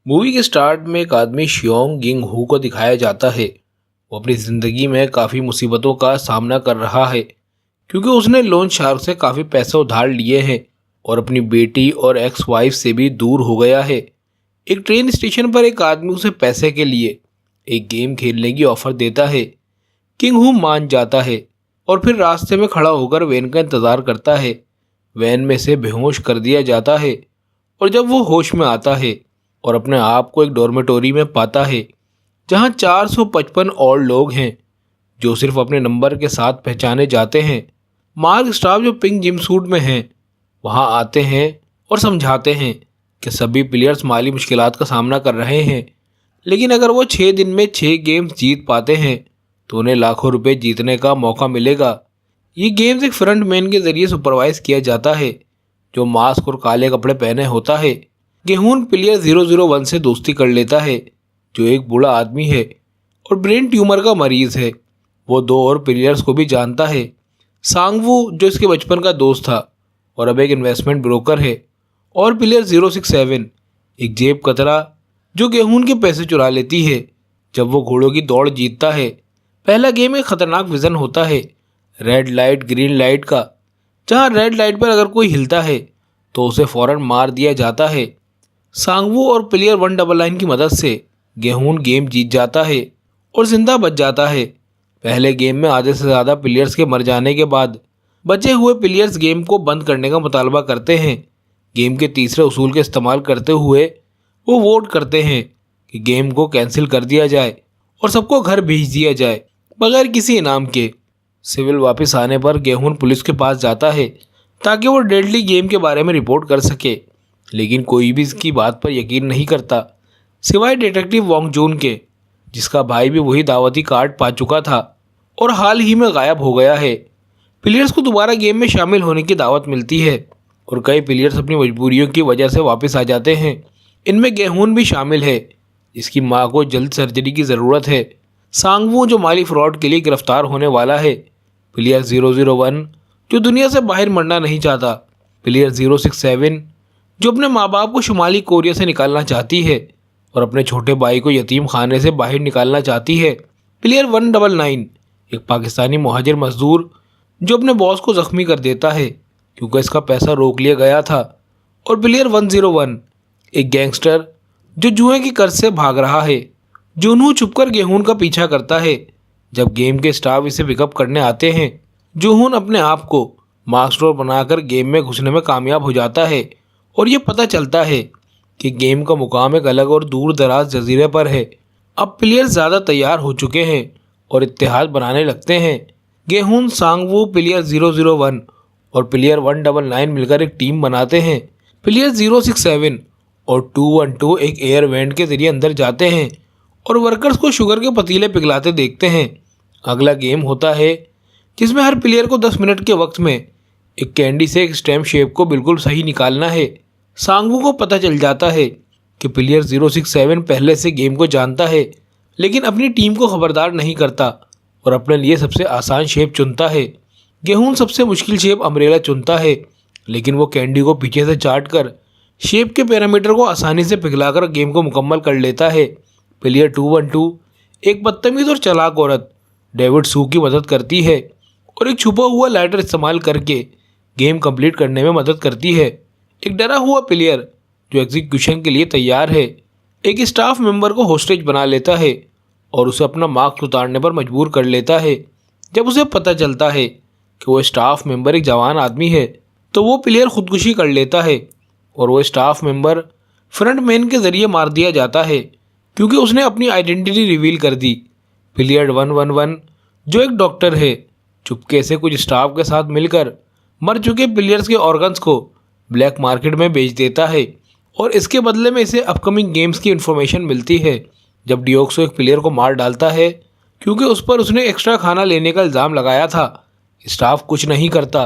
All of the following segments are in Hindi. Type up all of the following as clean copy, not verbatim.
मूवी के स्टार्ट में एक आदमी शियोंग गिंग हू को दिखाया जाता है। वो अपनी ज़िंदगी में काफ़ी मुसीबतों का सामना कर रहा है क्योंकि उसने लोन शार्क से काफ़ी पैसे उधार लिए हैं और अपनी बेटी और एक्स वाइफ से भी दूर हो गया है। एक ट्रेन स्टेशन पर एक आदमी उसे पैसे के लिए एक गेम खेलने की ऑफ़र देता है। किंग हू मान जाता है और फिर रास्ते में खड़ा होकर वैन का इंतज़ार करता है। वैन में से बेहोश कर दिया जाता है और जब वो होश में आता है और अपने आप को एक डॉर्मेटोरी में पाता है जहां 455 और लोग हैं जो सिर्फ अपने नंबर के साथ पहचाने जाते हैं। मार्क स्टाफ जो पिंक जिम सूट में हैं वहां आते हैं और समझाते हैं कि सभी प्लेयर्स माली मुश्किलात का सामना कर रहे हैं, लेकिन अगर वो 6 दिन में 6 गेम्स जीत पाते हैं तो उन्हें लाखों रुपए जीतने का मौका मिलेगा। ये गेम्स एक फ्रंट मैन के जरिए सुपरवाइज किया जाता है जो मास्क और काले कपड़े पहने होता है। गेहून प्लेयर 001 से दोस्ती कर लेता है जो एक बूढ़ा आदमी है और ब्रेन ट्यूमर का मरीज़ है। वो 2 और प्लेयर्स को भी जानता है, सांगवू जो इसके बचपन का दोस्त था और अब एक इन्वेस्टमेंट ब्रोकर है, और प्लेयर 067 एक जेब कतरा जो गेहून के पैसे चुरा लेती है जब वो घोड़ों की दौड़ जीतता है। पहला गेम एक खतरनाक विज़न होता है, रेड लाइट ग्रीन लाइट का, जहाँ रेड लाइट पर अगर कोई हिलता है तो उसे फ़ौरन मार दिया जाता है। सांगवू और प्लेयर 199 की मदद से गेहून गेम जीत जाता है और जिंदा बच जाता है। पहले गेम में आधे से ज़्यादा प्लेयर्स के मर जाने के बाद बचे हुए प्लेयर्स गेम को बंद करने का मुतालबा करते हैं। गेम के तीसरे उसूल के इस्तेमाल करते हुए वो वोट करते हैं कि गेम को कैंसिल कर दिया जाए और सबको घर भेज दिया जाए बगैर किसी इनाम के। सिविल वापस आने पर गेहून पुलिस के पास जाता है ताकि वो डेडली गेम के बारे में रिपोर्ट कर सके, लेकिन कोई भी इसकी बात पर यकीन नहीं करता सिवाय डिटेक्टिव वोंग जून के, जिसका भाई भी वही दावती कार्ड पा चुका था और हाल ही में गायब हो गया है। प्लेयर्स को दोबारा गेम में शामिल होने की दावत मिलती है और कई प्लेयर्स अपनी मजबूरियों की वजह से वापस आ जाते हैं। इनमें गेहून भी शामिल है जिसकी मां को जल्द सर्जरी की ज़रूरत है, सांगवू जो माली फ्रॉड के लिए गिरफ्तार होने वाला है, प्लेयर 001 जो दुनिया से बाहर मरना नहीं चाहता, प्लेयर 067 जो अपने माँ बाप को शुमाली कोरिया से निकालना चाहती है और अपने छोटे भाई को यतीम खाने से बाहर निकालना चाहती है, प्लेयर 199 एक पाकिस्तानी मुहाजिर मजदूर जो अपने बॉस को ज़ख्मी कर देता है क्योंकि इसका पैसा रोक लिया गया था, और प्लेयर 101 एक गैंगस्टर जो जुए की कर्ज से भाग रहा है। जुनू छुपकर गेहून का पीछा करता है। जब गेम के स्टाफ इसे पिकअप करने आते हैं, जुहून अपने आप को मास्टर बनाकर गेम में घुसने में कामयाब हो जाता है और ये पता चलता है कि गेम का मुकाम एक अलग और दूर दराज जजीरे पर है। अब प्लेयर ज़्यादा तैयार हो चुके हैं और इत्तेहाद बनाने लगते हैं। गेहून, सांगवू, प्लेयर 001 और प्लेयर 199 मिलकर एक टीम बनाते हैं। प्लेयर 067 और 212 एक एयर वेंट के जरिए अंदर जाते हैं और वर्कर्स को शुगर के पतीले पिघलाते देखते हैं। अगला गेम होता है जिसमें हर प्लेयर को 10 मिनट के वक्त में एक कैंडी से एक स्टेम शेप को बिल्कुल सही निकालना है। सांगवू को पता चल जाता है कि प्लेयर 067 पहले से गेम को जानता है, लेकिन अपनी टीम को खबरदार नहीं करता और अपने लिए सबसे आसान शेप चुनता है। गेहून सबसे मुश्किल शेप अम्ब्रेला चुनता है, लेकिन वो कैंडी को पीछे से चाट कर शेप के पैरामीटर को आसानी से पिघलाकर गेम को मुकम्मल कर लेता है। प्लेयर 212 एक बदतमीज़ और चालाक औरत डेविड सू की मदद करती है और एक छुपा हुआ लाइटर इस्तेमाल करके गेम कंप्लीट करने में मदद करती है। एक डरा हुआ प्लेयर जो एग्जीक्यूशन के लिए तैयार है एक स्टाफ मेंबर को होस्टेज बना लेता है और उसे अपना मास्क उतारने पर मजबूर कर लेता है। जब उसे पता चलता है कि वो स्टाफ मेंबर एक जवान आदमी है तो वो प्लेयर खुदकुशी कर लेता है और वो स्टाफ मेंबर फ्रंट मैन के ज़रिए मार दिया जाता है क्योंकि उसने अपनी आइडेंटिटी रिवील कर दी। प्लेयर 111 जो एक डॉक्टर है चुपके से कुछ स्टाफ के साथ मिलकर मर चुके प्लेयर्स के ऑर्गन्स को ब्लैक मार्केट में बेच देता है और इसके बदले में इसे अपकमिंग गेम्स की इन्फॉर्मेशन मिलती है। जब डियोक्सो एक प्लेयर को मार डालता है क्योंकि उस पर उसने एक्स्ट्रा खाना लेने का इल्ज़ाम लगाया था, स्टाफ कुछ नहीं करता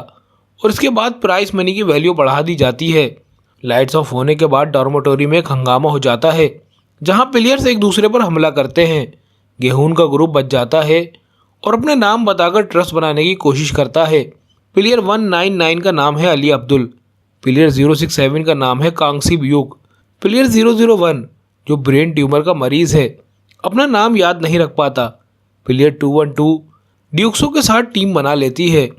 और इसके बाद प्राइस मनी की वैल्यू बढ़ा दी जाती है। लाइट्स ऑफ होने के बाद डॉर्मेटोरी में एक हंगामा हो जाता है जहां प्लेयर्स एक दूसरे पर हमला करते हैं। गेहून का ग्रुप बच जाता है और अपने नाम बताकर ट्रस्ट बनाने की कोशिश करता है। प्लेयर 199 का नाम है अली अब्दुल, प्लेयर 067 का नाम है कांगसी ब्यूक, प्लेयर 001 जो ब्रेन ट्यूमर का मरीज है, अपना नाम याद नहीं रख पाता। प्लेयर 212 ड्यूक्सो के साथ टीम बना लेती है।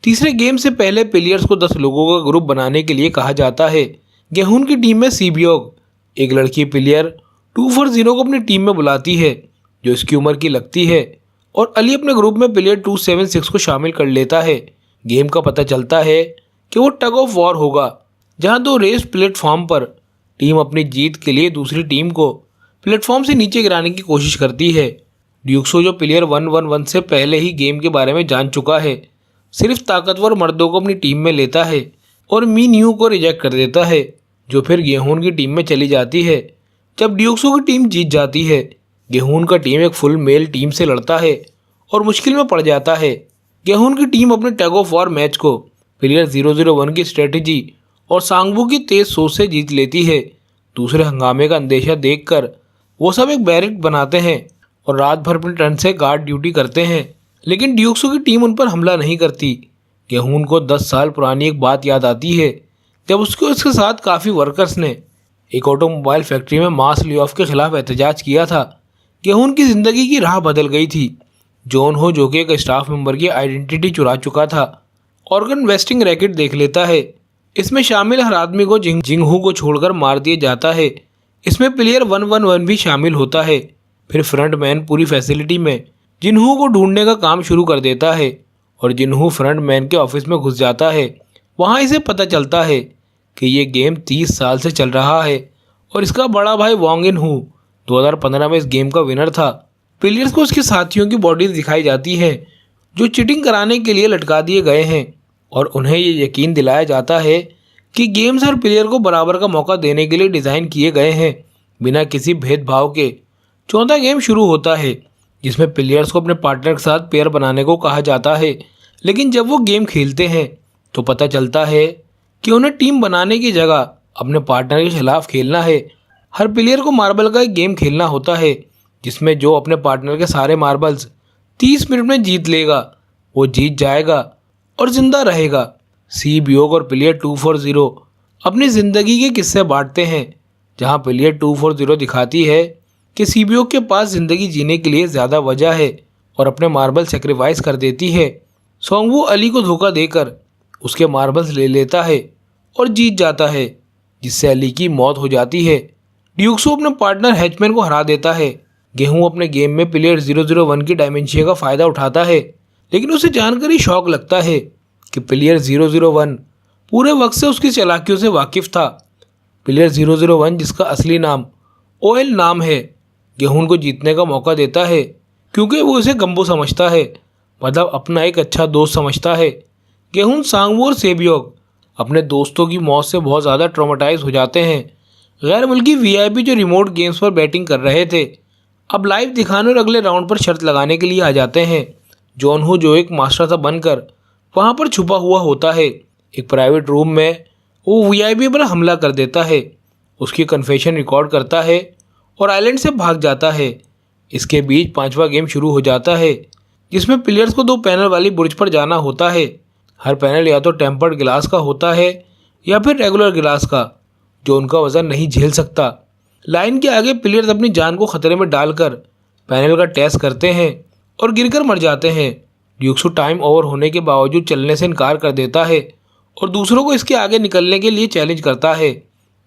तीसरे गेम से पहले प्लेयर्स को 10 लोगों का ग्रुप बनाने के लिए कहा जाता है। गेहून की टीम में सीबियोग एक लड़की प्लेयर 240 को अपनी टीम में बुलाती है जो इसकी उम्र की लगती है, और अली अपने ग्रुप में प्लेयर 276 को शामिल कर लेता है। गेम का पता चलता है कि वो टग ऑफ वॉर होगा, जहां 2 रेस प्लेटफॉर्म पर टीम अपनी जीत के लिए दूसरी टीम को प्लेटफॉर्म से नीचे गिराने की कोशिश करती है। ड्यूक्सो जो प्लेयर 111 से पहले ही गेम के बारे में जान चुका है, सिर्फ ताकतवर मर्दों को अपनी टीम में लेता है और मी न्यू को रिजेक्ट कर देता है, जो फिर गेहून की टीम में चली जाती है। जब ड्यूक्सो की टीम जीत जाती है, गेहून का टीम एक फुल मेल टीम से लड़ता है और मुश्किल में पड़ जाता है। गेहून की टीम अपने टग ऑफ वॉर मैच को प्लेयर 001 की स्ट्रेटजी और सांगवू की तेज सोच से जीत लेती है। दूसरे हंगामे का अंदेशा देखकर वो सब एक बैरिक बनाते हैं और रात भर अपने टर्न से गार्ड ड्यूटी करते हैं, लेकिन ड्यूक्सो की टीम उन पर हमला नहीं करती। गेहून को 10 साल पुरानी एक बात याद आती है, जब उसके साथ काफ़ी वर्कर्स ने एक ऑटोमोबाइल फैक्ट्री में मास ले ऑफ के खिलाफ एहतजाज किया था। गेहून की ज़िंदगी की राह बदल गई थी। जॉन हो, जो कि एक स्टाफ मेंबर की आइडेंटिटी चुरा चुका था, ऑर्गन वेस्टिंग रैकेट देख लेता है। इसमें शामिल हर आदमी को जिंगहू को छोड़कर मार दिया जाता है। इसमें प्लेयर 111 भी शामिल होता है। फिर फ्रंटमैन पूरी फैसिलिटी में जिन्हू को ढूंढने का काम शुरू कर देता है और जिन्हू फ्रंटमैन के ऑफिस में घुस जाता है। वहाँ इसे पता चलता है कि ये गेम 30 साल से चल रहा है और इसका बड़ा भाई वॉन्ग इन हू 2015 में इस गेम का विनर था। प्लेयर्स को उसके साथियों की बॉडीज दिखाई जाती है जो चीटिंग कराने के लिए लटका दिए गए हैं, और उन्हें ये यकीन दिलाया जाता है कि गेम्स हर प्लेयर को बराबर का मौका देने के लिए डिज़ाइन किए गए हैं, बिना किसी भेदभाव के। चौथा गेम शुरू होता है, जिसमें प्लेयर्स को अपने पार्टनर के साथ पेयर बनाने को कहा जाता है, लेकिन जब वो गेम खेलते हैं तो पता चलता है कि उन्हें टीम बनाने की जगह अपने पार्टनर के खिलाफ खेलना है। हर प्लेयर को मार्बल का एक गेम खेलना होता है, जिसमें जो अपने पार्टनर के सारे मार्बल्स 30 मिनट में जीत लेगा वो जीत जाएगा और ज़िंदा रहेगा। सीबियोग और प्लेयर 240 अपनी ज़िंदगी के किस्से बांटते हैं, जहां प्लेयर 240 दिखाती है कि सीबियोग के पास ज़िंदगी जीने के लिए ज़्यादा वजह है और अपने मार्बल सेक्रीफाइस कर देती है। सोंगवू अली को धोखा देकर उसके मार्बल्स ले लेता है और जीत जाता है, जिससे अली की मौत हो जाती है। ड्यूक्सो अपने पार्टनर हैचमैन को हरा देता है। गेहूं अपने गेम में प्लेयर 001 की डायमेंशिया का फ़ायदा उठाता है, लेकिन उसे जानकर ही शौक लगता है कि प्लेयर 001 पूरे वक्त से उसकी चालाकियों से वाकिफ़ था। प्लेयर 001, जिसका असली नाम ओएल नाम है, गेहून को जीतने का मौका देता है क्योंकि वो उसे गंबो समझता है, मतलब अपना एक अच्छा दोस्त समझता है। गेहून, सांगवू और सेबियोग अपने दोस्तों की मौत से बहुत ज़्यादा ट्रॉमेटाइज हो जाते हैं। गैर मुल्की वीआईपी जो रिमोट गेम्स पर बैटिंग कर रहे थे, अब लाइव दिखाने और अगले राउंड पर शर्त लगाने के लिए आ जाते हैं। जॉन हो, जो एक मास्टर सा बनकर वहाँ पर छुपा हुआ होता है, एक प्राइवेट रूम में वो वीआईपी पर हमला कर देता है, उसकी कन्फेशन रिकॉर्ड करता है और आइलैंड से भाग जाता है। इसके बीच 5वां गेम शुरू हो जाता है, जिसमें प्लेयर्स को 2 पैनल वाली बुर्ज पर जाना होता है। हर पैनल या तो टेम्पर्ड गिलास का होता है या फिर रेगुलर गिलास का, जो उनका वज़न नहीं झेल सकता। लाइन के आगे प्लेयर्स अपनी जान को खतरे में डालकर पैनल का टेस्ट करते हैं और गिरकर मर जाते हैं। ड्यूक्सो टाइम ओवर होने के बावजूद चलने से इनकार कर देता है और दूसरों को इसके आगे निकलने के लिए चैलेंज करता है।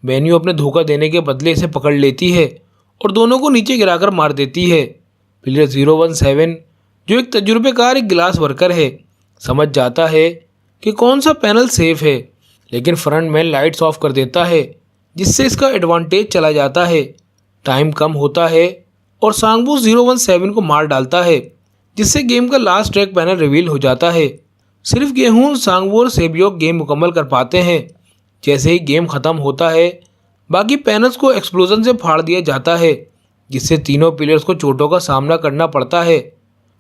मेन्यू अपने धोखा देने के बदले इसे पकड़ लेती है और दोनों को नीचे गिराकर मार देती है। प्लेयर 017, जो एक तजुर्बेकार एक गिलास वर्कर है, समझ जाता है कि कौन सा पैनल सेफ है, लेकिन फ्रंट मैन लाइट्स ऑफ कर देता है, जिससे इसका एडवांटेज चला जाता है। टाइम कम होता है और सांगवू 017 को मार डालता है, जिससे गेम का लास्ट ट्रैक पैनल रिवील हो जाता है। सिर्फ गेहून, सांगवू और सेबियोग गेम मुकम्मल कर पाते हैं। जैसे ही गेम ख़त्म होता है, बाकी पैनल्स को एक्सप्लोजन से फाड़ दिया जाता है, जिससे तीनों प्लेयर्स को चोटों का सामना करना पड़ता है।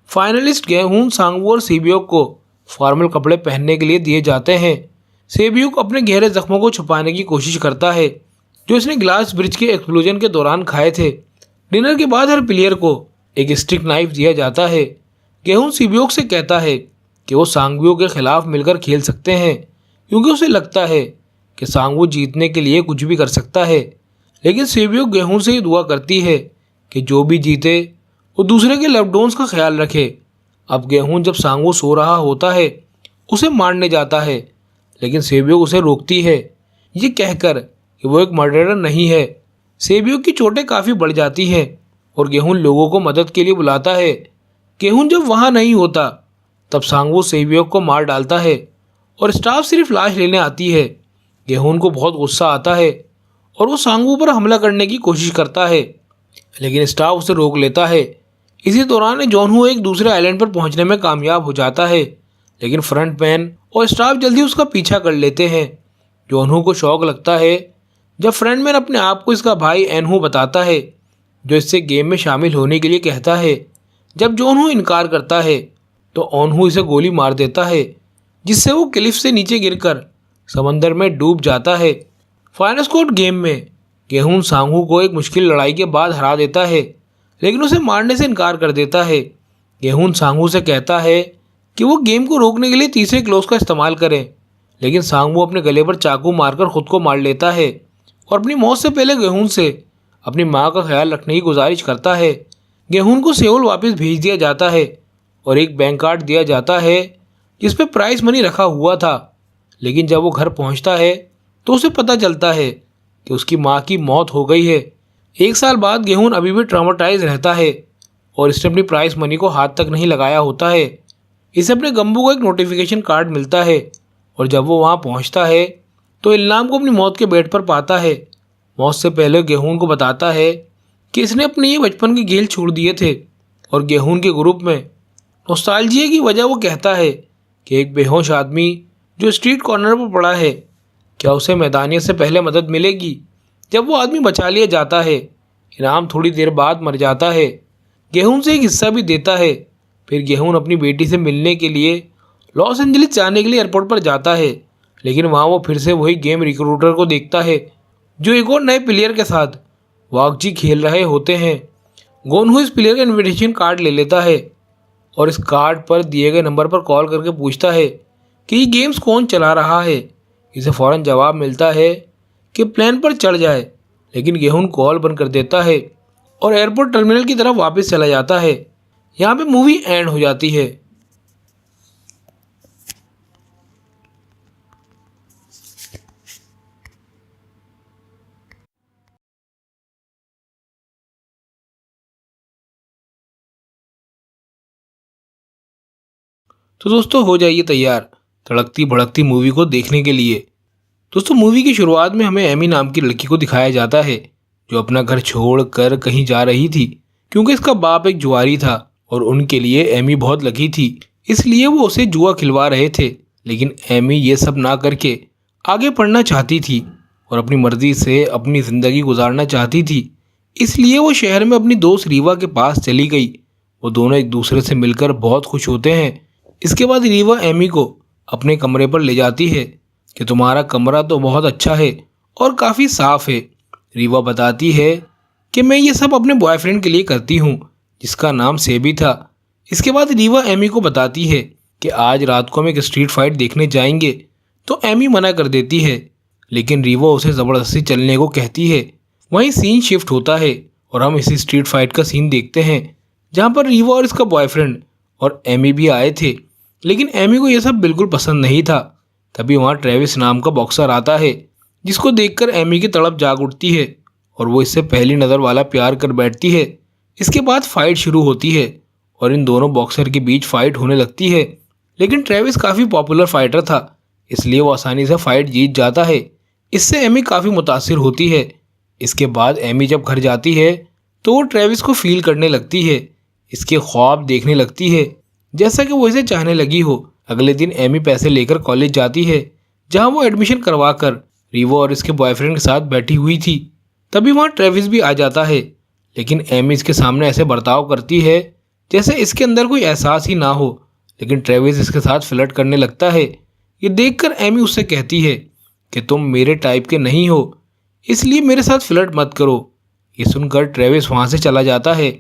फाइनलिस्ट गेहून, सांगवू और सेबियोग को फॉर्मल कपड़े पहनने के लिए दिए जाते हैं। सेबियोग अपने गहरे जख्मों को छुपाने की कोशिश करता है, जो इसने ग्लास ब्रिज के एक्सप्लोजन के दौरान खाए थे। डिनर के बाद हर प्लेयर को एक स्टिक नाइफ दिया जाता है। गेहून सेबियोग से कहता है कि वो सांगवू के खिलाफ मिलकर खेल सकते हैं, क्योंकि उसे लगता है कि सांगवू जीतने के लिए कुछ भी कर सकता है। लेकिन सेबियो गेहूं से ही दुआ करती है कि जो भी जीते वो दूसरे के लव्ड वंस का ख्याल रखे। अब गेहूं जब सांगू सो रहा होता है उसे मारने जाता है, लेकिन सेबियो उसे रोकती है, ये कहकर कि वो एक मर्डरर नहीं है। सेबियो की चोटें काफ़ी बढ़ जाती हैं और गेहूं लोगों को मदद के लिए बुलाता है। गेहूं जब वहाँ नहीं होता तब सांगू सेबियो को मार डालता है और स्टाफ सिर्फ लाश लेने आती है। गेहूं को बहुत गुस्सा आता है और वो सांगू पर हमला करने की कोशिश करता है, लेकिन स्टाफ उसे रोक लेता है। इसी दौरान जॉनहू एक दूसरे आइलैंड पर पहुंचने में कामयाब हो जाता है, लेकिन फ्रंट मैन और स्टाफ जल्दी उसका पीछा कर लेते हैं। जॉनहू को शौक लगता है जब फ्रंट मैन अपने आप को इसका भाई एनहू बताता है, जो इससे गेम में शामिल होने के लिए कहता है। जब जॉनहू इनकार करता है तो ओनहू इसे गोली मार देता है, जिससे वो क्लिफ से नीचे गिरकर समंदर में डूब जाता है। फाइनल स्कोर गेम में गेहूं सांगू को एक मुश्किल लड़ाई के बाद हरा देता है, लेकिन उसे मारने से इनकार कर देता है। गेहूं सांगू से कहता है कि वो गेम को रोकने के लिए तीसरे क्लोज का इस्तेमाल करें, लेकिन सांगू अपने गले पर चाकू मारकर खुद को मार लेता है और अपनी मौत से पहले गेहूं से अपनी माँ का ख्याल रखने की गुजारिश करता है। गेहूं को सेउल वापस भेज दिया जाता है और एक बैंक कार्ड दिया जाता है जिस पे प्राइस मनी रखा हुआ था, लेकिन जब वो घर पहुंचता है तो उसे पता चलता है कि उसकी माँ की मौत हो गई है। एक साल बाद गेहूं अभी भी ट्रॉमेटाइज रहता है और इसने अपनी प्राइस मनी को हाथ तक नहीं लगाया होता है। इसे अपने गम्बू को एक नोटिफिकेशन कार्ड मिलता है और जब वो वहाँ पहुँचता है तो इल्लाम को अपनी मौत के बेड पर पाता है। मौत से पहले गेहूं को बताता है कि इसने अपने ये बचपन के खेल छोड़ दिए थे और गेहूं के ग्रुप में नॉस्टैल्जिया की वजह वो कहता है कि एक बेहोश आदमी जो स्ट्रीट कॉर्नर पर पड़ा है, क्या उसे मैदानियत से पहले मदद मिलेगी। जब वो आदमी बचा लिया जाता है, इनाम थोड़ी देर बाद मर जाता है। गेहूं से एक हिस्सा भी देता है। फिर गेहूं अपनी बेटी से मिलने के लिए लॉस एंजलिस जाने के लिए एयरपोर्ट पर जाता है, लेकिन वहाँ वो फिर से वही गेम रिक्रूटर को देखता है जो एक और नए प्लेयर के साथ वाकजी खेल रहे होते हैं। गोनहू इस प्लेयर का इन्विटेशन कार्ड ले लेता है और इस कार्ड पर दिए गए नंबर पर कॉल करके पूछता है कि ये गेम्स कौन चला रहा है। इसे फ़ौरन जवाब मिलता है कि प्लेन पर चढ़ जाए, लेकिन गेहूं कॉल बंद कर देता है और एयरपोर्ट टर्मिनल की तरफ वापस चला जाता है। यहाँ पे मूवी एंड हो जाती है। तो दोस्तों हो जाइए तैयार तड़कती भड़कती मूवी को देखने के लिए। दोस्तों मूवी की शुरुआत में हमें एमी नाम की लड़की को दिखाया जाता है जो अपना घर छोड़ कर कहीं जा रही थी, क्योंकि इसका बाप एक जुआरी था और उनके लिए एमी बहुत लकी थी, इसलिए वो उसे जुआ खिलवा रहे थे। लेकिन एमी ये सब ना करके आगे पढ़ना चाहती थी और अपनी मर्जी से अपनी ज़िंदगी गुजारना चाहती थी, इसलिए वो शहर में अपनी दोस्त रीवा के पास चली गई। वो दोनों एक दूसरे से मिलकर बहुत खुश होते हैं। इसके बाद रीवा एमी को अपने कमरे पर ले जाती है कि तुम्हारा कमरा तो बहुत अच्छा है और काफ़ी साफ़ है। रीवा बताती है कि मैं ये सब अपने बॉयफ्रेंड के लिए करती हूँ जिसका नाम सेबी था। इसके बाद रीवा एमी को बताती है कि आज रात को हम एक स्ट्रीट फाइट देखने जाएंगे, तो एमी मना कर देती है, लेकिन रीवा उसे ज़बरदस्ती चलने को कहती है। वहीं सीन शिफ्ट होता है और हम इसी स्ट्रीट फाइट का सीन देखते हैं जहाँ पर रीवा और इसका बॉयफ्रेंड और एमी भी आए थे, लेकिन एमी को यह सब बिल्कुल पसंद नहीं था। तभी वहाँ ट्रेविस नाम का बॉक्सर आता है जिसको देखकर एमी की तड़प जाग उठती है और वो इससे पहली नज़र वाला प्यार कर बैठती है। इसके बाद फाइट शुरू होती है और इन दोनों बॉक्सर के बीच फाइट होने लगती है, लेकिन ट्रेविस काफ़ी पॉपुलर फाइटर था इसलिए वो आसानी से फाइट जीत जाता है। इससे एमी काफ़ी मुतासिर होती है। इसके बाद एमी जब घर जाती है तो वो ट्रेविस को फील करने लगती है, इसके ख्वाब देखने लगती है जैसा कि वो इसे चाहने लगी हो। अगले दिन एमी पैसे लेकर कॉलेज जाती है जहां वो एडमिशन करवा कर रीवो और इसके बॉयफ्रेंड के साथ बैठी हुई थी। तभी वहां ट्रेविस भी आ जाता है, लेकिन एमी इसके सामने ऐसे बर्ताव करती है जैसे इसके अंदर कोई एहसास ही ना हो, लेकिन ट्रेविस इसके साथ फ्लर्ट करने लगता है। ये देखकर एमी उससे कहती है कि तुम मेरे टाइप के नहीं हो, इसलिए मेरे साथ फ्लर्ट मत करो। ये सुनकर ट्रेविस वहाँ से चला जाता है।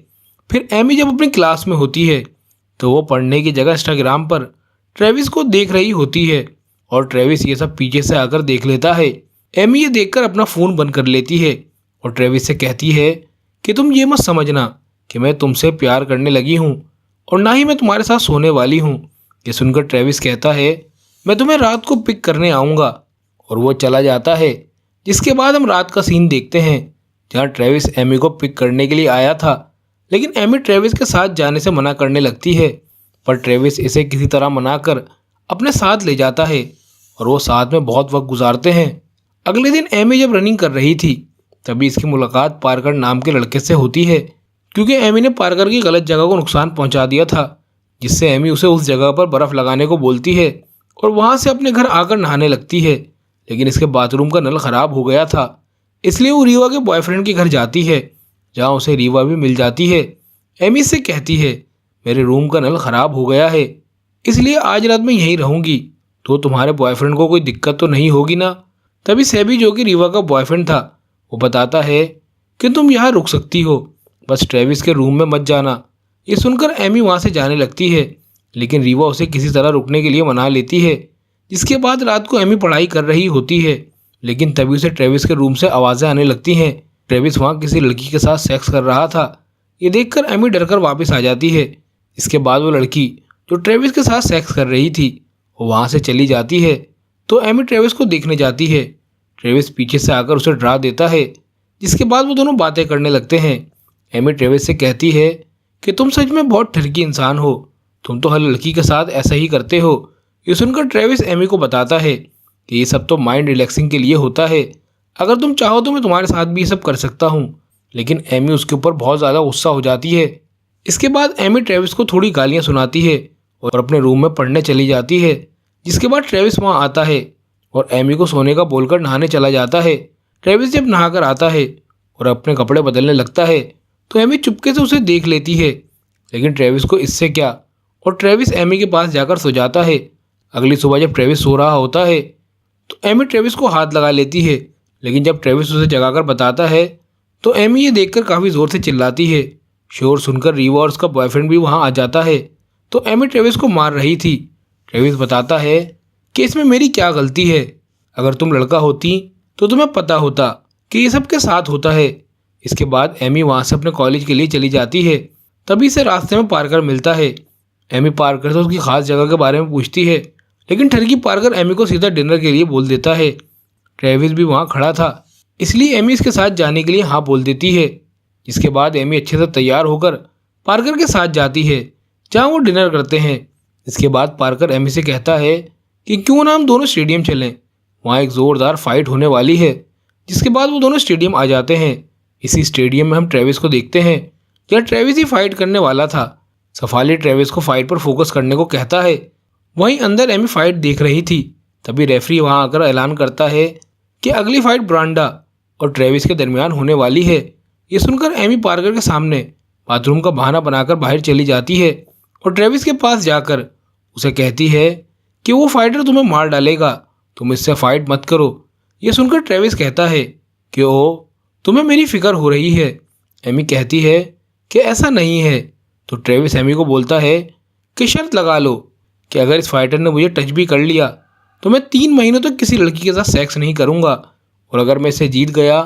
फिर एमी जब अपनी क्लास में होती है तो वो पढ़ने की जगह इंस्टाग्राम पर ट्रेविस को देख रही होती है और ट्रेविस ये सब पीछे से आकर देख लेता है। एमी ये देखकर अपना फ़ोन बंद कर लेती है और ट्रेविस से कहती है कि तुम ये मत समझना कि मैं तुमसे प्यार करने लगी हूँ और ना ही मैं तुम्हारे साथ सोने वाली हूँ। ये सुनकर ट्रेविस कहता है मैं तुम्हें रात को पिक करने आऊँगा और वो चला जाता है। जिसके बाद हम रात का सीन देखते हैं जहाँ ट्रेविस एमी को पिक करने के लिए आया था, लेकिन एमी ट्रेविस के साथ जाने से मना करने लगती है, पर ट्रेविस इसे किसी तरह मनाकर अपने साथ ले जाता है और वो साथ में बहुत वक्त गुजारते हैं। अगले दिन एमी जब रनिंग कर रही थी तभी इसकी मुलाकात पार्कर नाम के लड़के से होती है, क्योंकि एमी ने पार्कर की गलत जगह को नुकसान पहुंचा दिया था, जिससे एमी उसे उस जगह पर बर्फ़ लगाने को बोलती है और वहां से अपने घर आकर नहाने लगती है। लेकिन इसके बाथरूम का नल ख़राब हो गया था, इसलिए वो रीवा के बॉयफ्रेंड के घर जाती है, जहाँ उसे रीवा भी मिल जाती है। एमी से कहती है मेरे रूम का नल ख़राब हो गया है, इसलिए आज रात मैं यहीं रहूँगी, तो तुम्हारे बॉयफ्रेंड को कोई दिक्कत तो नहीं होगी ना। तभी सेबी, जो कि रीवा का बॉयफ्रेंड था, वो बताता है कि तुम यहाँ रुक सकती हो, बस ट्रेविस के रूम में मत जाना। ये सुनकर एमी वहाँ से जाने लगती है, लेकिन रीवा उसे किसी तरह रुकने के लिए मना लेती है। जिसके बाद रात को एमी पढ़ाई कर रही होती है, लेकिन तभी उसे ट्रेविस के रूम से आवाज़ें आने लगती हैं। ट्रेविस वहाँ किसी लड़की के साथ सेक्स कर रहा था। ये देखकर एमी डरकर वापस आ जाती है। इसके बाद वो लड़की जो ट्रेविस के साथ सेक्स कर रही थी वो वहाँ से चली जाती है, तो एमी ट्रेविस को देखने जाती है। ट्रेविस पीछे से आकर उसे डरा देता है, जिसके बाद वो दोनों बातें करने लगते हैं। एमी ट्रेविस से कहती है कि तुम सच में बहुत ठरकी इंसान हो, तुम तो हर लड़की के साथ ऐसा ही करते हो। ये सुनकर ट्रेविस एमी को बताता है कि ये सब तो माइंड रिलैक्सिंग के लिए होता है, अगर तुम चाहो तो मैं तुम्हारे साथ भी ये सब कर सकता हूँ। लेकिन एमी उसके ऊपर बहुत ज़्यादा गुस्सा हो जाती है। इसके बाद एमी ट्रेविस को थोड़ी गालियाँ सुनाती है और अपने रूम में पढ़ने चली जाती है। जिसके बाद ट्रेविस वहाँ आता है और एमी को सोने का बोलकर नहाने चला जाता है। ट्रेविस जब नहाकर आता है और अपने कपड़े बदलने लगता है तो एमी चुपके से उसे देख लेती है, लेकिन ट्रेविस को इससे क्या, और ट्रेविस एमी के पास जाकर सो जाता है। अगली सुबह जब ट्रेविस सो रहा होता है तो एमी ट्रेविस को हाथ लगा लेती है, लेकिन जब ट्रेविस उसे जगाकर बताता है तो एमी ये देखकर काफ़ी ज़ोर से चिल्लाती है। शोर सुनकर रीवा और उसका बॉयफ्रेंड भी वहाँ आ जाता है, तो एमी ट्रेविस को मार रही थी। ट्रेविस बताता है कि इसमें मेरी क्या गलती है, अगर तुम लड़का होती तो तुम्हें पता होता कि ये सब के साथ होता है। इसके बाद एमी वहाँ से अपने कॉलेज के लिए चली जाती है। तभी से रास्ते में पार्कर मिलता है। एमी पार्कर से उसकी खास जगह के बारे में पूछती है, लेकिन ठरकी पार्कर एमी को सीधा डिनर के लिए बोल देता है। ट्रेविस भी वहाँ खड़ा था, इसलिए एमी इसके साथ जाने के लिए हाँ बोल देती है। जिसके बाद एमी अच्छे से तैयार होकर पार्कर के साथ जाती है, जहाँ वो डिनर करते हैं। इसके बाद पार्कर एमी से कहता है कि क्यों ना हम दोनों स्टेडियम चलें, वहाँ एक ज़ोरदार फाइट होने वाली है। जिसके बाद वो दोनों स्टेडियम आ जाते हैं। इसी स्टेडियम में हम ट्रेविस को देखते हैं, जहाँ ट्रेविस ही फाइट करने वाला था। सफाली ट्रेविस को फाइट पर फोकस करने को कहता है। वहीं अंदर एमी फाइट देख रही थी। तभी रेफरी वहां आकर ऐलान करता है कि अगली फाइट ब्रांडा और ट्रेविस के दरमियान होने वाली है। ये सुनकर एमी पार्कर के सामने बाथरूम का बहाना बनाकर बाहर चली जाती है और ट्रेविस के पास जाकर उसे कहती है कि वो फाइटर तुम्हें मार डालेगा, तुम इससे फाइट मत करो। ये सुनकर ट्रेविस कहता है कि ओ तुम्हें मेरी फिक्र हो रही है। एमी कहती है कि ऐसा नहीं है। तो ट्रेविस एमी को बोलता है कि शर्त लगा लो कि अगर इस फाइटर ने मुझे टच भी कर लिया तो मैं 3 महीनों तक किसी लड़की के साथ सेक्स नहीं करूंगा, और अगर मैं इसे जीत गया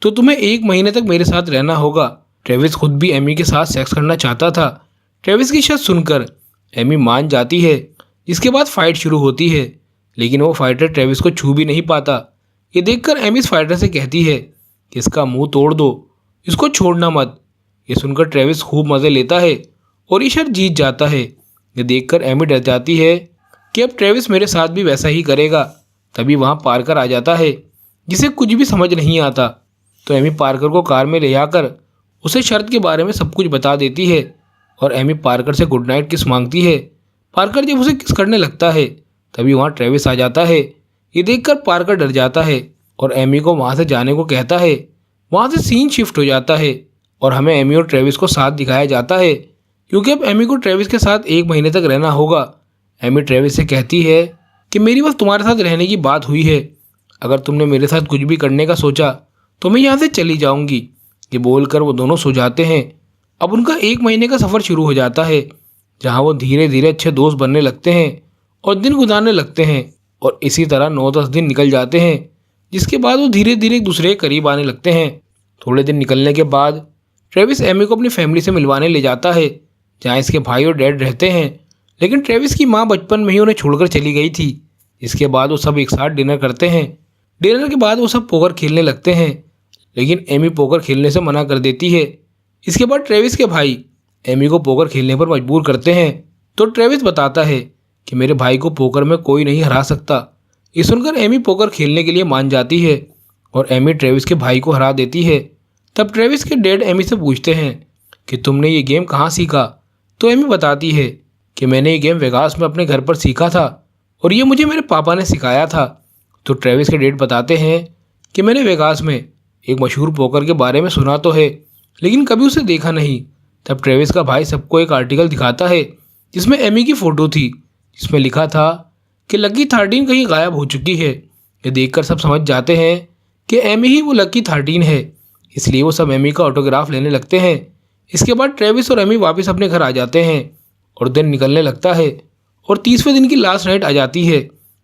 तो तुम्हें 1 महीने तक मेरे साथ रहना होगा। ट्रेविस खुद भी एमी के साथ सेक्स करना चाहता था। ट्रेविस की शर्त सुनकर एमी मान जाती है। जिसके बाद फाइट शुरू होती है, लेकिन वो फाइटर ट्रेविस को छू भी नहीं पाता। ये देखकर एमी इस फाइटर से कहती है कि इसका मुंह तोड़ दो, इसको छोड़ना मत। ये सुनकर ट्रेविस खूब मज़े लेता है और ये शर्त जीत जाता है। ये देखकर एमी डर जाती है कि अब ट्रेविस मेरे साथ भी वैसा ही करेगा। तभी वहाँ पार्कर आ जाता है, जिसे कुछ भी समझ नहीं आता। तो एमी पार्कर को कार में ले आकर उसे शर्त के बारे में सब कुछ बता देती है और एमी पार्कर से गुड नाइट किस मांगती है। पार्कर जब उसे किस करने लगता है तभी वहाँ ट्रेविस आ जाता है। ये देखकर पार्कर डर जाता है और एमी को वहाँ से जाने को कहता है। वहाँ से सीन शिफ्ट हो जाता है और हमें एमी और ट्रेविस को साथ दिखाया जाता है, क्योंकि अब एमी को ट्रेविस के साथ 1 महीने तक रहना होगा। एमी ट्रेविस से कहती है कि मेरी बस तुम्हारे साथ रहने की बात हुई है, अगर तुमने मेरे साथ कुछ भी करने का सोचा तो मैं यहाँ से चली जाऊँगी। ये बोलकर वो दोनों सो जाते हैं। अब उनका 1 महीने का सफ़र शुरू हो जाता है, जहाँ वो धीरे धीरे अच्छे दोस्त बनने लगते हैं और दिन गुजारने लगते हैं, और इसी तरह 9-10 दिन निकल जाते हैं। जिसके बाद वो धीरे धीरे एक दूसरे के करीब आने लगते हैं। थोड़े दिन निकलने के बाद ट्रेविस एमी को अपनी फैमिली से मिलवाने ले जाता है, जहाँ इसके भाई और डैड रहते हैं। लेकिन ट्रेविस की माँ बचपन में ही उन्हें छोड़कर चली गई थी। इसके बाद वो सब एक साथ डिनर करते हैं। डिनर के बाद वो सब पोकर खेलने लगते हैं, लेकिन एमी पोकर खेलने से मना कर देती है। इसके बाद ट्रेविस के भाई एमी को पोकर खेलने पर मजबूर करते हैं, तो ट्रेविस बताता है कि मेरे भाई को पोकर में कोई नहीं हरा सकता। ये सुनकर एमी पोकर खेलने के लिए मान जाती है और एमी ट्रेविस के भाई को हरा देती है। तब ट्रेविस के डैड एमी से पूछते हैं कि तुमने ये गेम कहाँ सीखा? तो एमी बताती है कि मैंने ये गेम वेगास में अपने घर पर सीखा था और ये मुझे मेरे पापा ने सिखाया था। तो ट्रेविस के डैड बताते हैं कि मैंने वेगास में एक मशहूर पोकर के बारे में सुना तो है, लेकिन कभी उसे देखा नहीं। तब ट्रेविस का भाई सबको एक आर्टिकल दिखाता है जिसमें एमी की फ़ोटो थी, जिसमें लिखा था कि लकी 13 कहीं गायब हो चुकी है। ये देखकर सब समझ जाते हैं कि एमी ही वो लकी 13 है, इसलिए वो सब एमी का ऑटोग्राफ लेने लगते हैं। इसके बाद ट्रेविस और एमी वापस अपने घर आ जाते हैं और दिन निकलने लगता है और 30वें दिन की लास्ट नाइट आ जाती है,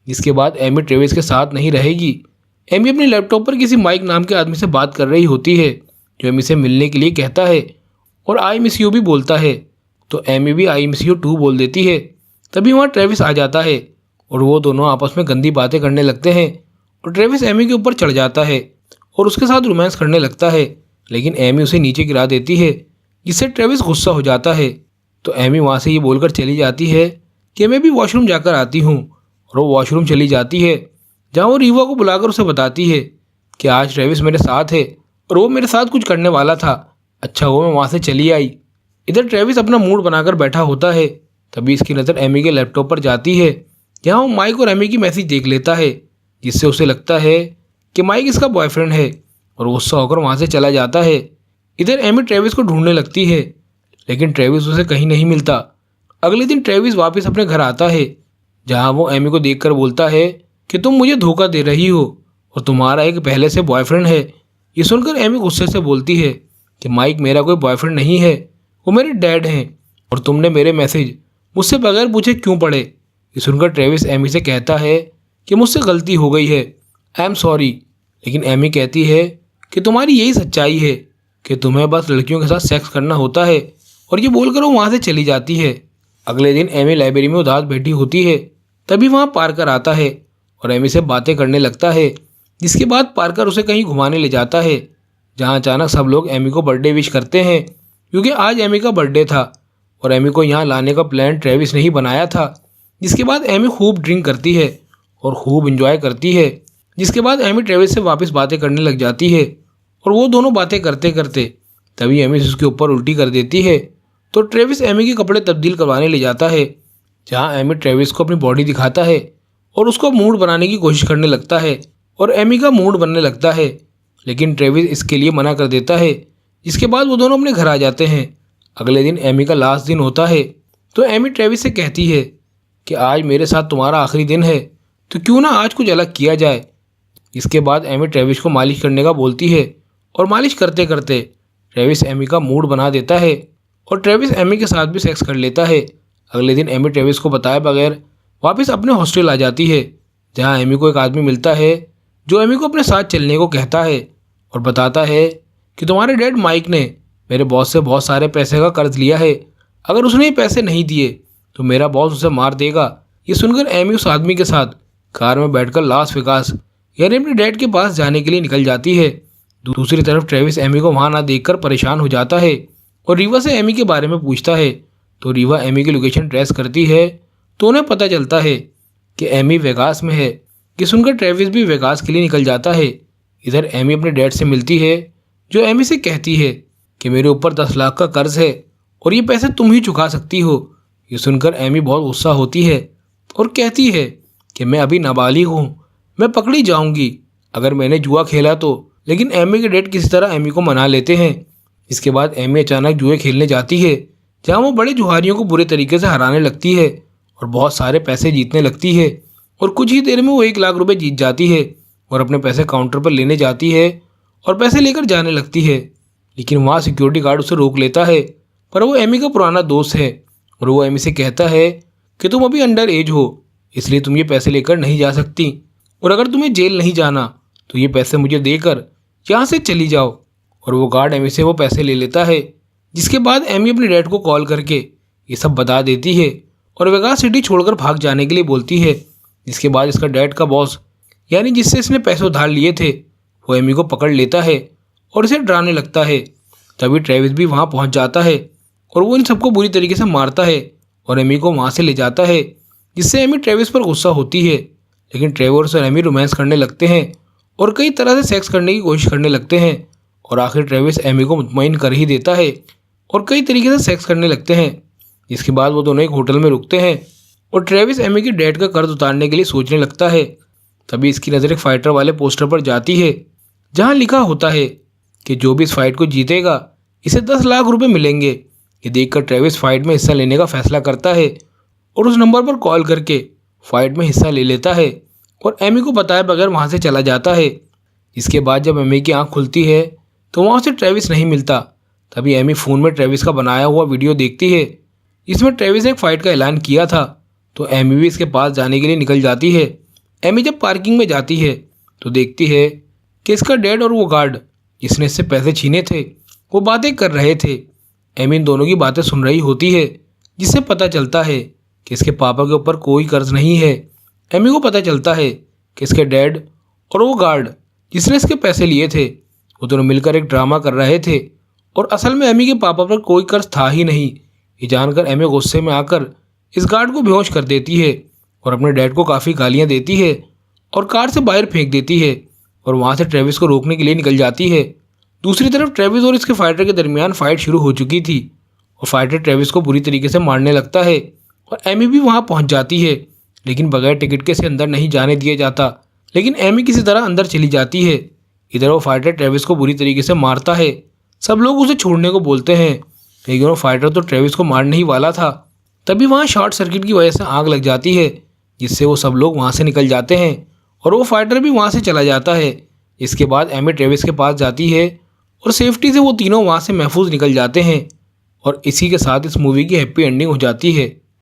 जिसके बाद एमी ट्रेविस के साथ नहीं रहेगी। एमी अपने लैपटॉप पर किसी माइक नाम के आदमी से बात कर रही होती है, जो एमी से मिलने के लिए कहता है और आई मिस यू भी बोलता है। तो एमी भी आई मिस यू टू बोल देती है। तभी वहाँ ट्रेविस आ जाता है और वो दोनों आपस में गंदी बातें करने लगते हैं और ट्रेविस एमी के ऊपर चढ़ जाता है और उसके साथ रोमांस करने लगता है, लेकिन एमी उसे नीचे गिरा देती है, जिससे ट्रेविस गुस्सा हो जाता है। तो एमी वहाँ से ये बोलकर चली जाती है कि मैं भी वॉशरूम जाकर आती हूँ, और वो वॉशरूम चली जाती है, जहाँ वो रीवा को बुलाकर उसे बताती है कि आज ट्रेविस मेरे साथ है और वो मेरे साथ कुछ करने वाला था। अच्छा हुआ मैं वहाँ से चली आई। इधर ट्रेविस अपना मूड बनाकर बैठा होता है। तभी इसकी नज़र एमी के लैपटॉप पर जाती है, जहाँ वो माइक और एमी की मैसेज देख लेता है, जिससे उसे लगता है कि माइक इसका बॉयफ्रेंड है और गुस्सा होकर वहाँ से चला जाता है। इधर एमी ट्रेविस को ढूंढने लगती है, लेकिन ट्रेविस उसे कहीं नहीं मिलता। अगले दिन ट्रेविस वापस अपने घर आता है, जहाँ वो एमी को देखकर बोलता है कि तुम मुझे धोखा दे रही हो और तुम्हारा एक पहले से बॉयफ्रेंड है। ये सुनकर एमी गुस्से से बोलती है कि माइक मेरा कोई बॉयफ्रेंड नहीं है, वो मेरे डैड हैं और तुमने मेरे मैसेज मुझसे बगैर पूछे क्यों पढ़े? ये सुनकर ट्रेविस एमी से कहता है कि मुझसे गलती हो गई है, आई एम सॉरी। लेकिन एमी कहती है कि तुम्हारी यही सच्चाई है कि तुम्हें बस लड़कियों के साथ सेक्स करना होता है, और ये बोलकर वो वहाँ से चली जाती है। अगले दिन एमी लाइब्रेरी में उदास बैठी होती है। तभी वहाँ पार्कर आता है और एमी से बातें करने लगता है, जिसके बाद पार्कर उसे कहीं घुमाने ले जाता है, जहाँ अचानक सब लोग एमी को बर्थडे विश करते हैं, क्योंकि आज एमी का बर्थडे था और एमी को यहाँ लाने का प्लान ट्रेविस ने ही बनाया था। जिसके बाद एमी खूब ड्रिंक करती है और खूब इंजॉय करती है। जिसके बाद एमी ट्रेविस से वापस बातें करने लग जाती है और वो दोनों बातें करते करते तभी एमी उसके ऊपर उल्टी कर देती है। तो ट्रेविस एमी के कपड़े तब्दील करवाने ले जाता है, जहाँ एमी ट्रेविस को अपनी बॉडी दिखाता है और उसको मूड बनाने की कोशिश करने लगता है और एमी का मूड बनने लगता है, लेकिन ट्रेविस इसके लिए मना कर देता है। जिसके बाद वो दोनों अपने घर आ जाते हैं। अगले दिन एमी का लास्ट दिन होता है, तो एमी ट्रेविस से कहती है कि आज मेरे साथ तुम्हारा आखिरी दिन है, तो क्यों ना आज कुछ अलग किया जाए। इसके बाद एमी ट्रेविस को मालिश करने का बोलती है और मालिश करते करते ट्रेविस एमी का मूड बना देता है और ट्रेविस एमी के साथ भी सेक्स कर लेता है। अगले दिन एमी ट्रेविस को बताए बगैर वापस अपने हॉस्टल आ जाती है, जहाँ एमी को एक आदमी मिलता है जो एमी को अपने साथ चलने को कहता है और बताता है कि तुम्हारे डैड माइक ने मेरे बॉस से बहुत सारे पैसे का कर्ज लिया है, अगर उसने ये पैसे नहीं दिए तो मेरा बॉस उसे मार देगा। ये सुनकर एमी उस आदमी के साथ कार में बैठकर लास वेगास यानी अपने डैड के पास जाने के लिए निकल जाती है। दूसरी तरफ ट्रेविस एमी को वहाँ ना देखकर परेशान हो जाता है और रीवा से एमी के बारे में पूछता है। तो रीवा एमी की लोकेशन ट्रेस करती है, तो उन्हें पता चलता है कि एमी वेगास में है। ये सुनकर ट्रेविस भी वेगास के लिए निकल जाता है। इधर एमी अपने डैड से मिलती है, जो एमी से कहती है कि मेरे ऊपर 10 लाख का कर्ज है और ये पैसे तुम ही चुका सकती हो। ये सुनकर एमी बहुत गुस्सा होती है और कहती है कि मैं अभी नाबालिग हूँ, मैं पकड़ी जाऊँगी अगर मैंने जुआ खेला तो। लेकिन एमी के डैड किसी तरह एमी को मना लेते हैं। इसके बाद एमी अचानक जुए खेलने जाती है, जहाँ वो बड़े जुहारियों को बुरे तरीके से हराने लगती है और बहुत सारे पैसे जीतने लगती है और कुछ ही देर में वो 1 लाख रुपए जीत जाती है और अपने पैसे काउंटर पर लेने जाती है और पैसे लेकर जाने लगती है। लेकिन वहाँ सिक्योरिटी गार्ड उसे रोक लेता है, पर वो एमी का पुराना दोस्त है और वो एमी से कहता है कि तुम अभी अंडर एज हो, इसलिए तुम ये पैसे लेकर नहीं जा सकती, और अगर तुम्हें जेल नहीं जाना तो ये पैसे मुझे देकर यहाँ से चली जाओ। और वो गार्ड एमी से वो पैसे ले लेता है। जिसके बाद एमी अपने डैड को कॉल करके ये सब बता देती है और वेगास सिटी छोड़कर भाग जाने के लिए बोलती है। जिसके बाद इसका डैड का बॉस यानी जिससे इसने पैसे उधार लिए थे वो एमी को पकड़ लेता है और इसे डराने लगता है। तभी ट्रेविस भी वहाँ पहुँच जाता है और वो इन सबको बुरी तरीके से मारता है और एमी को वहाँ से ले जाता है, जिससे एमी ट्रेविस पर गुस्सा होती है। लेकिन ट्रेवर्स और एमी रोमांस करने लगते हैं और कई तरह से सेक्स करने की कोशिश करने लगते हैं और आखिर ट्रेविस एमी को मुतमईन कर ही देता है और कई तरीके से सेक्स करने लगते हैं। जिसके बाद वो दोनों एक होटल में रुकते हैं और ट्रेविस एमी के डैड का कर्ज उतारने के लिए सोचने लगता है। तभी इसकी नज़र एक फाइटर वाले पोस्टर पर जाती है जहाँ लिखा होता है कि जो भी इस फाइट को जीतेगा इसे 10 लाख रुपए मिलेंगे। ये देखकर ट्रेविस फाइट में हिस्सा लेने का फैसला करता है और उस नंबर पर कॉल करके फाइट में हिस्सा ले लेता है और एमी को बताए बगैर वहाँ से चला जाता है। इसके बाद जब एमी की आँख खुलती है तो वहाँ से ट्रेविस नहीं मिलता। तभी एमी फ़ोन में ट्रेविस का बनाया हुआ वीडियो देखती है। इसमें ट्रेविस ने एक फ़ाइट का ऐलान किया था, तो एमी भी इसके पास जाने के लिए निकल जाती है। एमी जब पार्किंग में जाती है तो देखती है कि इसका डैड और वो गार्ड जिसने इससे पैसे छीने थे वो बातें कर रहे थे। एमी इन दोनों की बातें सुन रही होती है, जिससे पता चलता है कि इसके पापा के ऊपर कोई कर्ज नहीं है। एमी को पता चलता है कि इसके डैड और वो गार्ड जिसने इसके पैसे लिए थे वो दोनों मिलकर एक ड्रामा कर रहे थे और असल में एमी के पापा पर कोई कर्ज था ही नहीं। ये जानकर एमी गुस्से में आकर इस गार्ड को बेहोश कर देती है और अपने डैड को काफ़ी गालियाँ देती है और कार से बाहर फेंक देती है और वहाँ से ट्रेविस को रोकने के लिए निकल जाती है। दूसरी तरफ ट्रेविस और इसके फाइटर के दरमियान फाइट शुरू हो चुकी थी और फाइटर ट्रेविस को बुरी तरीके से मारने लगता है और एमी भी वहाँ पहुँच जाती है, लेकिन बगैर टिकट के से अंदर नहीं जाने दिया जाता। लेकिन एमी किसी तरह अंदर चली जाती है। इधर वो फाइटर ट्रेविस को बुरी तरीके से मारता है। सब लोग उसे छोड़ने को बोलते हैं, लेकिन वो फाइटर तो ट्रेविस को मारने ही वाला था। तभी वहाँ शॉर्ट सर्किट की वजह से आग लग जाती है, जिससे वो सब लोग वहाँ से निकल जाते हैं और वो फाइटर भी वहाँ से चला जाता है। इसके बाद एमी ट्रेविस के पास जाती है और सेफ्टी से वो तीनों वहाँ से महफूज निकल जाते हैं और इसी के साथ इस मूवी की हैप्पी एंडिंग हो जाती है।